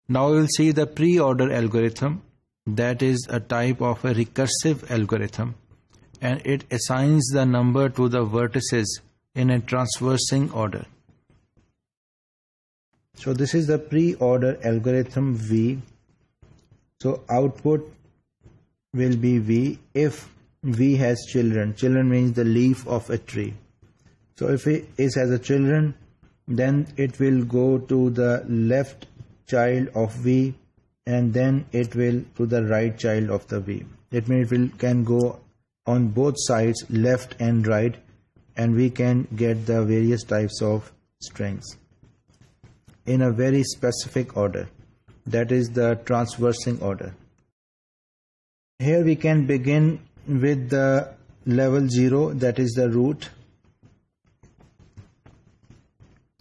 Now we will see the pre-order algorithm. That is a type of a recursive algorithm, and it assigns the number to the vertices in a transversing order. So this is the pre-order algorithm V. So output will be V if V has children. Children means the leaf of a tree. So if it has a children, then it will go to the left child of V, and then it will to the right child of the V. It means it can go on both sides, left and right, and we can get the various types of strings in a very specific order. That is the transversing order. Here we can begin with the level 0, that is the root,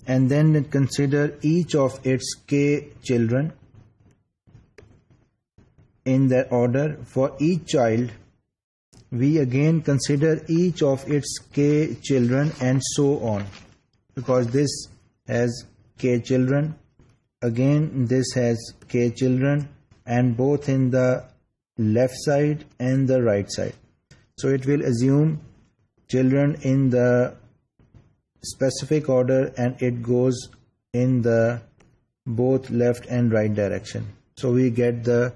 and then consider each of its k children in that order. For each child, we again consider each of its k children, and so on, because this has k children, again this has k children, and both in the left side and the right side. So it will assume children in the specific order, and it goes in the both left and right direction. So we get the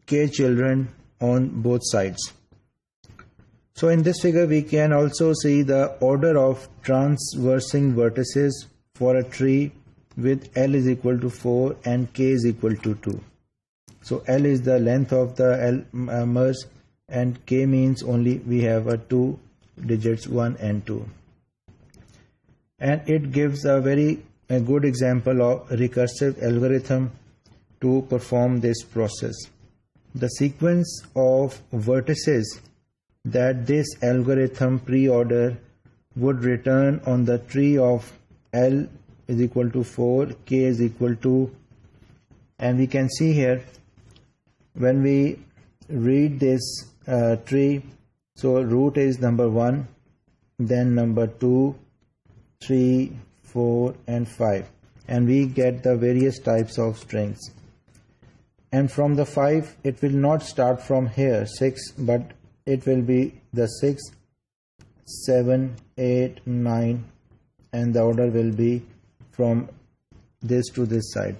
k children on both sides. So in this figure we can also see the order of transversing vertices for a tree with L is equal to 4 and K is equal to 2. So L is the length of the merge, and K means only we have 2 digits, 1 and 2. And it gives a very good example of recursive algorithm to perform this process. The sequence of vertices that this algorithm pre-order would return on the tree of L is equal to 4, K is equal to, and we can see here when we read this tree, so root is number 1, then number 2, 3, 4 and 5, and we get the various types of strings. And from the 5, it will not start from here 6, but it will be the 6, 7, 8, 9, and the order will be from this to this side.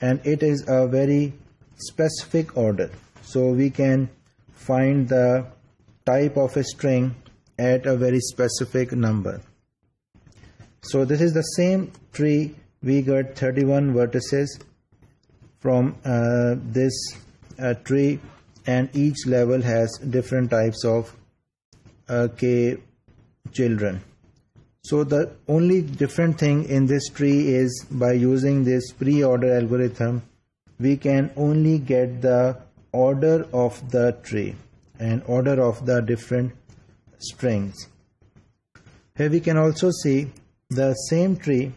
And it is a very specific order, so we can find the type of a string at a very specific number. So this is the same tree. We got 31 vertices from this tree, and each level has different types of k children. So the only different thing in this tree is by using this pre-order algorithm, we can only get the order of the tree and order of the different strings. Here we can also see the same tree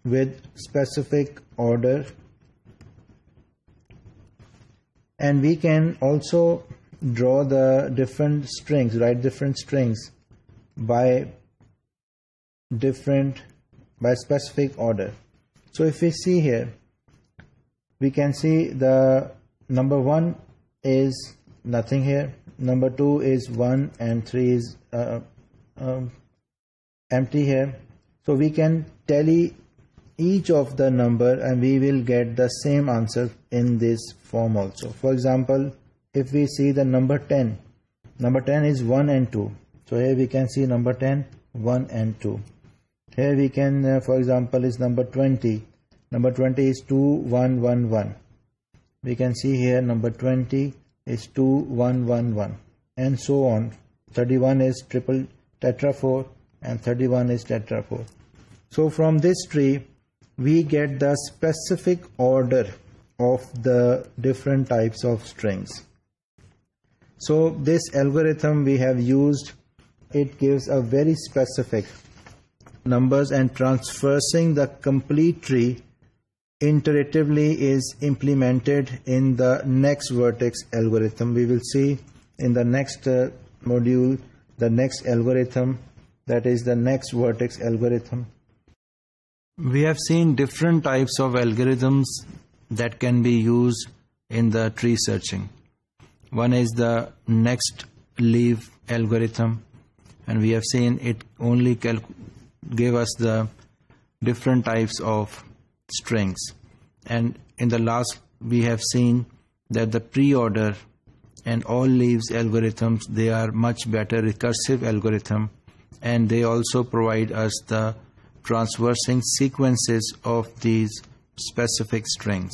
with specific order, and we can also draw the different strings, write different strings by specific order. So if we see here, we can see the number 1 is nothing here, number 2 is 1, and 3 is empty here. So we can tally each of the number, and we will get the same answer in this form also. For example, if we see the number 10 is 1 and 2. So here we can see number 10, 1 and 2. Here we can, for example, is number 20. Number 20 is 2, 1, 1, 1. We can see here number 20 is 2, 1, 1, 1, and so on. 31 is triple tetra 4, and 31 is tetra 4. So from this tree, we get the specific order of the different types of strings. So this algorithm we have used, it gives a very specific numbers, and transversing the complete tree iteratively is implemented in the next vertex algorithm. We will see in the next module the next algorithm, that is the next vertex algorithm. We have seen different types of algorithms that can be used in the tree searching. One is the next leaf algorithm, and we have seen it only give us the different types of strings. And in the last we have seen that the pre-order and all leaves algorithms, they are much better recursive algorithm, and they also provide us the transversing sequences of these specific strings.